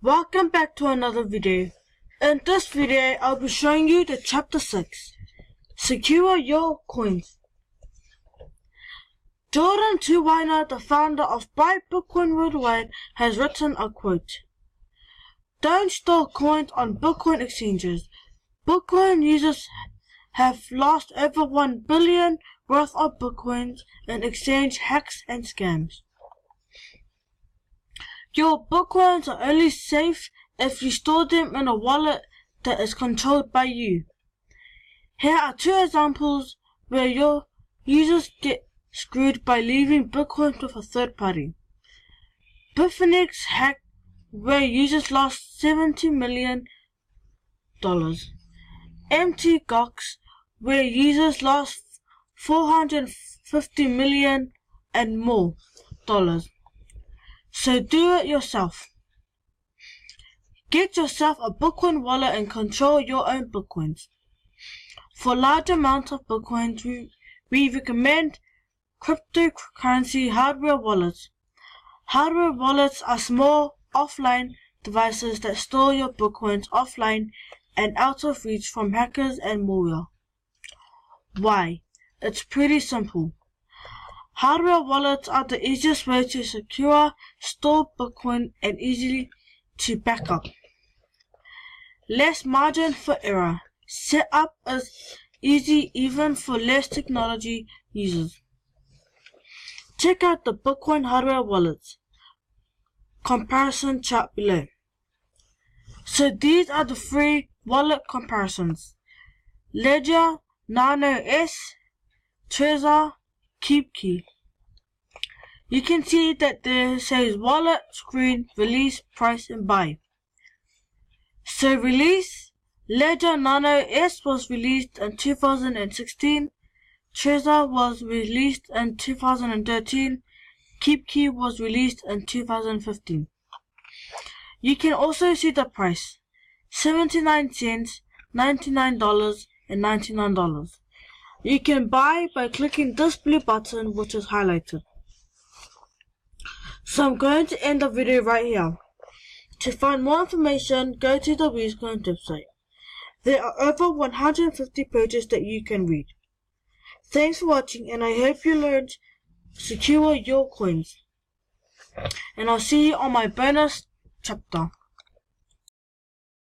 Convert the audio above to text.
Welcome back to another video. In this video, I'll be showing you the chapter 6. Secure your coins. Jordan T. Weiner, the founder of Buy Bitcoin Worldwide, has written a quote. Don't store coins on Bitcoin exchanges. Bitcoin users have lost over 1 billion worth of Bitcoins in exchange hacks and scams. Your Bitcoins are only safe if you store them in a wallet that is controlled by you. Here are 2 examples where your users get screwed by leaving Bitcoins with a third party. Bitfinex hack, where users lost $70 million. Mt. Gox, where users lost $450 million and more dollars. So do it yourself. Get yourself a Bitcoin wallet and control your own Bitcoins. For large amounts of Bitcoins, we recommend cryptocurrency hardware wallets. Hardware wallets are small offline devices that store your Bitcoins offline and out of reach from hackers and malware. Why? It's pretty simple. Hardware wallets are the easiest way to secure, store Bitcoin and easily to back up. Less margin for error. Setup is easy even for less technology users. Check out the Bitcoin hardware wallets comparison chart below. So these are the 3 wallet comparisons: Ledger, Nano S, Trezor, KeepKey. You can see that there says wallet, screen, release, price and buy. So release, Ledger Nano S was released in 2016, Trezor was released in 2013, KeepKey was released in 2015. You can also see the price, 79 cents, $99 and $99. You can buy by clicking this blue button which is highlighted. So I'm going to end the video right here. To find more information, go to the WheezCoins website. There are over 150 pages that you can read. Thanks for watching, and I hope you learned secure your coins. And I'll see you on my bonus chapter.